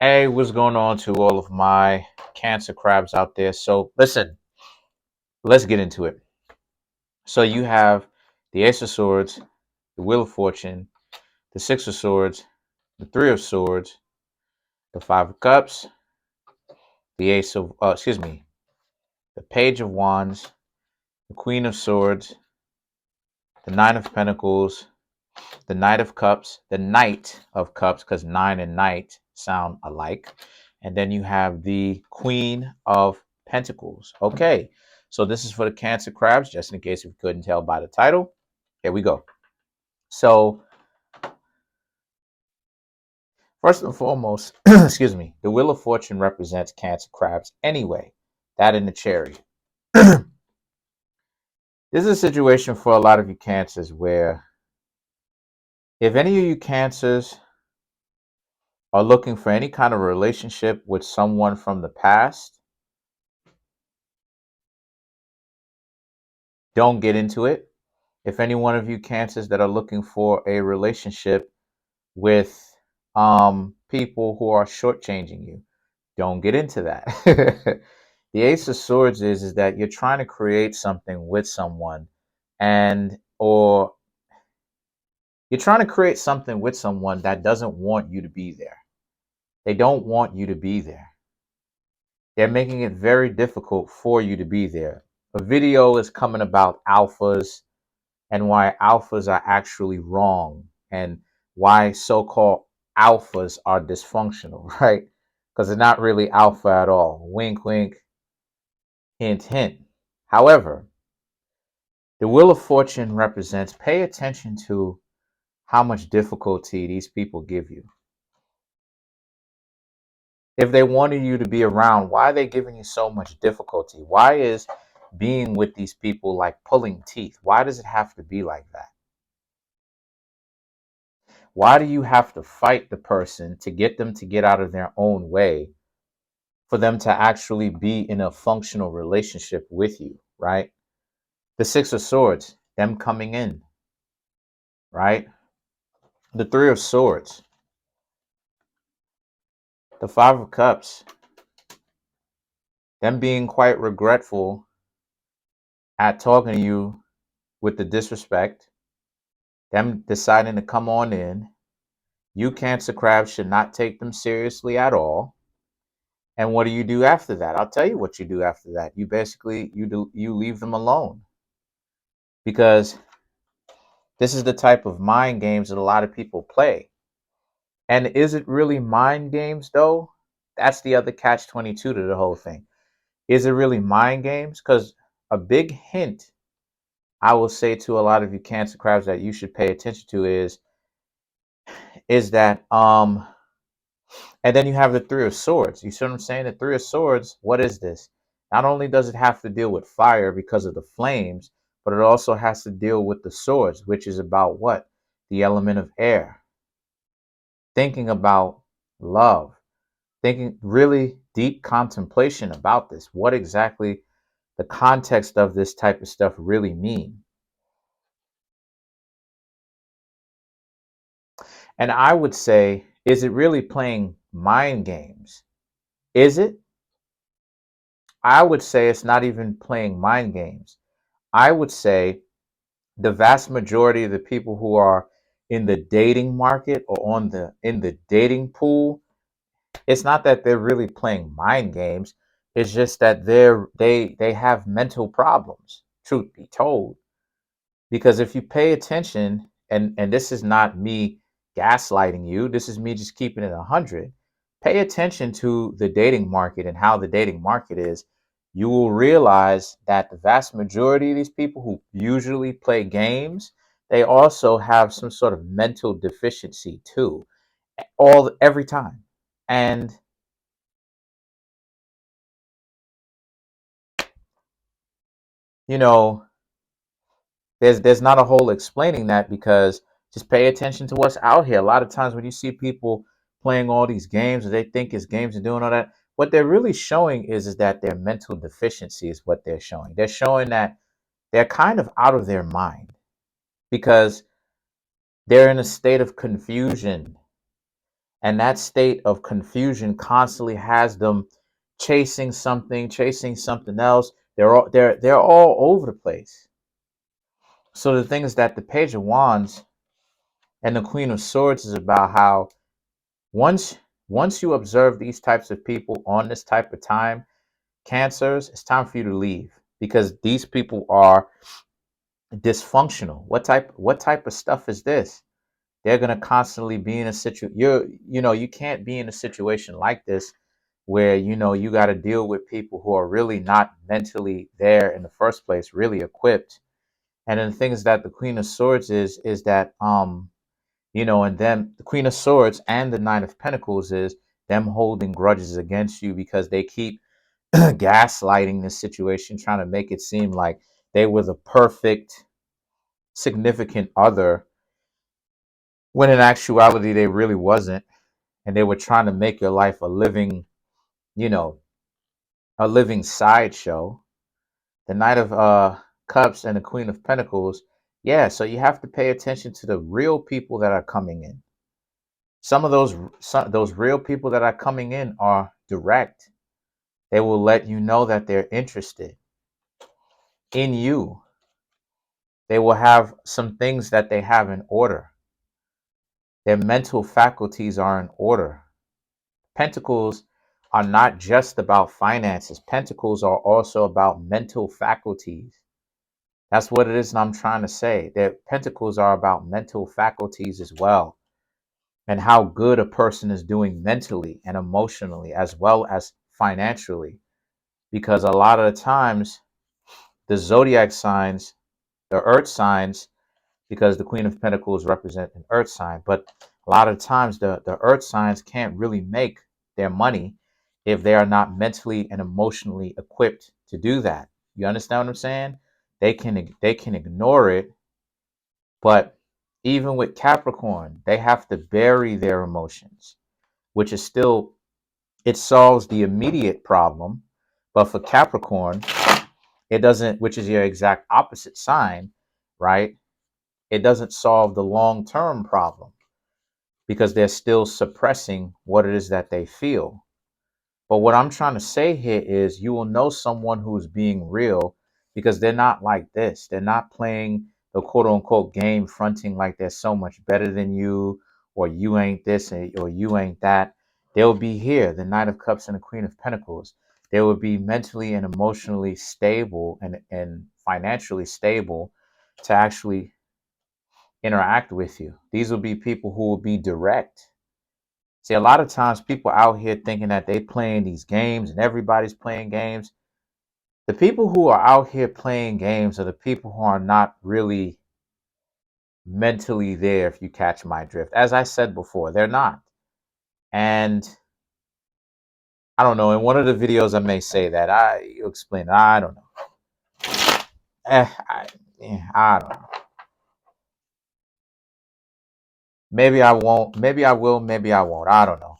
Hey, what's going on to all of my Cancer crabs out there? So, listen, let's get into it. So, you have the Ace of Swords, the Wheel of Fortune, the Six of Swords, the Three of Swords, the Five of Cups, the Page of Wands, the Queen of Swords, the Nine of Pentacles, the Knight of Cups, the Knight of Cups, because nine and knight sound alike. And then you have the Queen of Pentacles. Okay, so this is for the Cancer crabs, just in case if you couldn't tell by the title. Here we go. So, first and foremost, excuse me, the Wheel of Fortune represents Cancer crabs anyway. That in the chariot. This is a situation for a lot of you Cancers where if any of you Cancers are looking for any kind of relationship with someone from the past, don't get into it. If any one of you Cancers that are looking for a relationship with people who are shortchanging you, don't get into that. The Ace of Swords is that you're trying to create something with someone, and or you're trying to create something with someone that doesn't want you to be there. They don't want you to be there. They're making it very difficult for you to be there. A video is coming about alphas and why alphas are actually wrong and why so-called alphas are dysfunctional, right? Because they're not really alpha at all. Wink, wink, hint, hint. However, the Wheel of Fortune represents, pay attention to how much difficulty these people give you. If they wanted you to be around, why are they giving you so much difficulty? Why is being with these people like pulling teeth? Why does it have to be like that? Why do you have to fight the person to get them to get out of their own way for them to actually be in a functional relationship with you, right? The Six of Swords, them coming in, right? The Three of Swords, the Five of Cups, them being quite regretful at talking to you with the disrespect, them deciding to come on in. You Cancer crabs should not take them seriously at all. And what do you do after that? I'll tell you what you do after that. You basically you leave them alone, because this is the type of mind games that a lot of people play. And is it really mind games though? That's the other catch 22 to the whole thing. Is it really mind games? Because a big hint I will say to a lot of you Cancer crabs that you should pay attention to is that and then you have the Three of Swords. You see what I'm saying? The Three of Swords, what is this? Not only does it have to deal with fire because of the flames, but it also has to deal with the swords, which is about what? The element of air. Thinking about love, thinking really deep contemplation about this. What exactly the context of this type of stuff really mean? And I would say, is it really playing mind games? Is it? I would say it's not even playing mind games. I would say the vast majority of the people who are in the dating market or in the dating pool, it's not that they're really playing mind games. It's just that they have mental problems, truth be told. Because if you pay attention, and this is not me gaslighting you, this is me just keeping it 100. Pay attention to the dating market and how the dating market is. You will realize that the vast majority of these people who usually play games, they also have some sort of mental deficiency too, every time. And you know, there's not a whole explaining that, because just pay attention to what's out here. A lot of times when you see people playing all these games, or they think it's games and doing all that, what they're really showing is that their mental deficiency is what they're showing. They're showing that they're kind of out of their mind because they're in a state of confusion And that state of confusion constantly has them chasing something else. They're all over the place. So the thing is that the Page of Wands and the Queen of Swords is about how once once you observe these types of people on this type of time, Cancers, it's time for you to leave because these people are dysfunctional. What type of stuff is this? They're gonna constantly be in a situation. You can't be in a situation like this where you got to deal with people who are really not mentally there in the first place, really equipped. And then the thing is that the Queen of Swords is that and then the Queen of Swords and the Nine of Pentacles is them holding grudges against you because they keep gaslighting this situation, trying to make it seem like they were the perfect significant other, when in actuality they really wasn't, and they were trying to make your life you know, a living sideshow. The Knight of Cups and the Queen of Pentacles, yeah. So you have to pay attention to the real people that are coming in. Some of those real people that are coming in are direct. They will let you know that they're interested in you. They will have some things that they have in order. Their mental faculties are in order. Pentacles are not just about finances. Pentacles are also about mental faculties. That's what it is, and I'm trying to say that pentacles are about mental faculties as well, and how good a person is doing mentally and emotionally as well as financially. Because a lot of the times, the zodiac signs, the earth signs, because the Queen of Pentacles represent an earth sign. But a lot of times the earth signs can't really make their money if they are not mentally and emotionally equipped to do that. You understand what I'm saying? They can ignore it, but even with Capricorn, they have to bury their emotions, which is still, it solves the immediate problem. But for Capricorn, it doesn't, which is your exact opposite sign, right? It doesn't solve the long-term problem because they're still suppressing what it is that they feel. But what I'm trying to say here is you will know someone who's being real because they're not like this. They're not playing the quote unquote game, fronting like they're so much better than you, or you ain't this or you ain't that. They'll be here, the Knight of Cups and the Queen of Pentacles. They will be mentally and emotionally stable and financially stable to actually interact with you. These will be people who will be direct. See, a lot of times people out here thinking that they playing these games and everybody's playing games. The people who are out here playing games are the people who are not really mentally there, if you catch my drift. As I said before, they're not. And I don't know, in one of the videos I may say that. You explain it. I don't know. Eh, I, I don't know. Maybe I won't. Maybe I will. Maybe I won't. I don't know.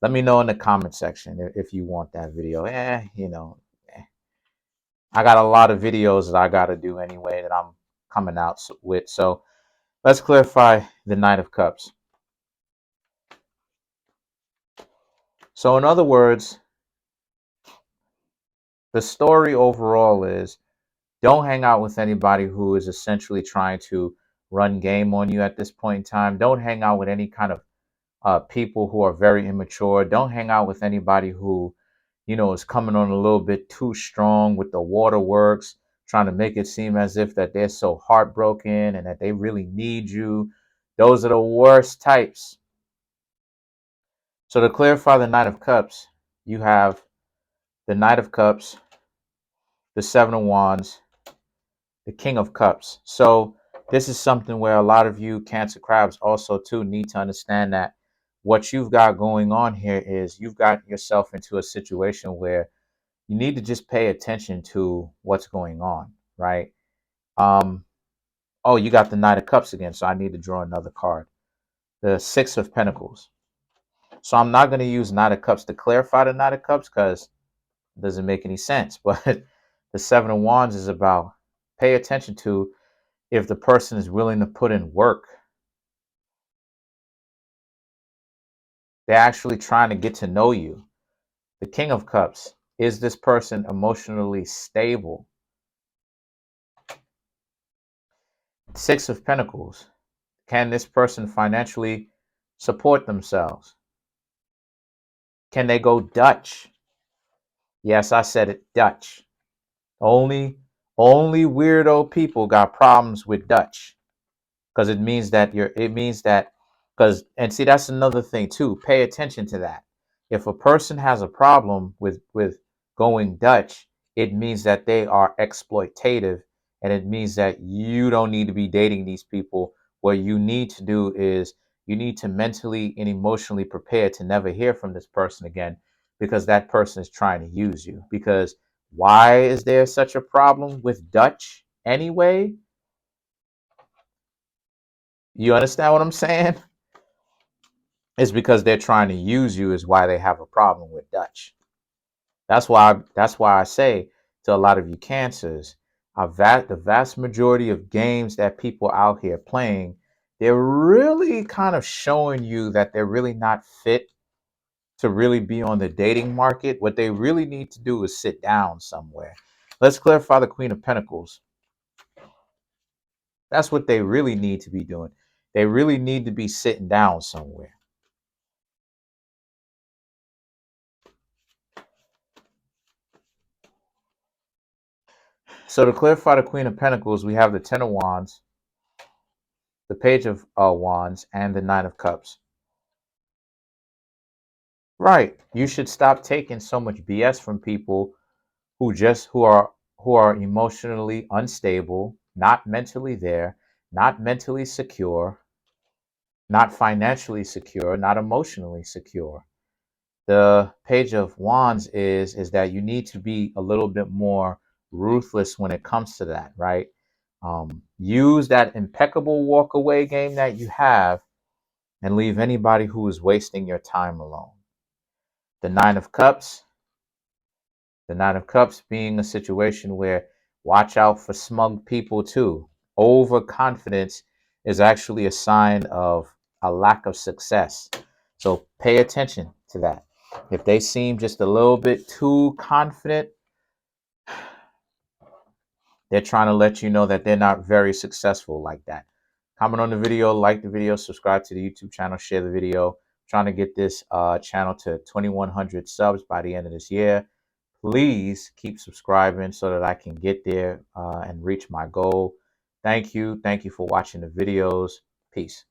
Let me know in the comment section if you want that video. I got a lot of videos that I got to do anyway that I'm coming out with. So let's clarify the Knight of Cups. So in other words, the story overall is don't hang out with anybody who is essentially trying to run game on you at this point in time. Don't hang out with any kind of people who are very immature. Don't hang out with anybody who, is coming on a little bit too strong with the waterworks, trying to make it seem as if that they're so heartbroken and that they really need you. Those are the worst types. So to clarify the Knight of Cups, you have the Knight of Cups, the Seven of Wands, the King of Cups. So this is something where a lot of you Cancer crabs also too need to understand that what you've got going on here is you've got yourself into a situation where you need to just pay attention to what's going on, right? Oh, you got the Knight of Cups again, so I need to draw another card. The Six of Pentacles. So I'm not going to use Knight of Cups to clarify the Knight of Cups because it doesn't make any sense. But the Seven of Wands is about pay attention to if the person is willing to put in work. They're actually trying to get to know you. The King of Cups. Is this person emotionally stable? Six of Pentacles. Can this person financially support themselves? Can they go Dutch? Yes, I said it, Dutch. Only weirdo people got problems with Dutch, because it means that, because, and see, that's another thing too. Pay attention to that. If a person has a problem with going Dutch, it means that they are exploitative, and it means that you don't need to be dating these people. What you need to do is you need to mentally and emotionally prepare to never hear from this person again, because that person is trying to use you. Because why is there such a problem with Dutch anyway? You understand what I'm saying? It's because they're trying to use you is why they have a problem with Dutch. That's why I say to a lot of you cancers, the vast majority of games that people out here playing, they're really kind of showing you that they're really not fit to really be on the dating market. What they really need to do is sit down somewhere. Let's clarify the Queen of Pentacles. That's what they really need to be doing. They really need to be sitting down somewhere. So to clarify the Queen of Pentacles, we have the Ten of Wands, the Page of Wands, and the Nine of Cups. Right. You should stop taking so much BS from people who are emotionally unstable, not mentally there, not mentally secure, not financially secure, not emotionally secure. The Page of Wands is that you need to be a little bit more ruthless when it comes to that, right? Use that impeccable walk away game that you have and leave anybody who is wasting your time alone. The Nine of Cups, the Nine of Cups being a situation where watch out for smug people too. Overconfidence is actually a sign of a lack of success. So pay attention to that. If they seem just a little bit too confident, they're trying to let you know that they're not very successful like that. Comment on the video, like the video, subscribe to the YouTube channel, share the video. I'm trying to get this channel to 2,100 subs by the end of this year. Please keep subscribing so that I can get there and reach my goal. Thank you. Thank you for watching the videos. Peace.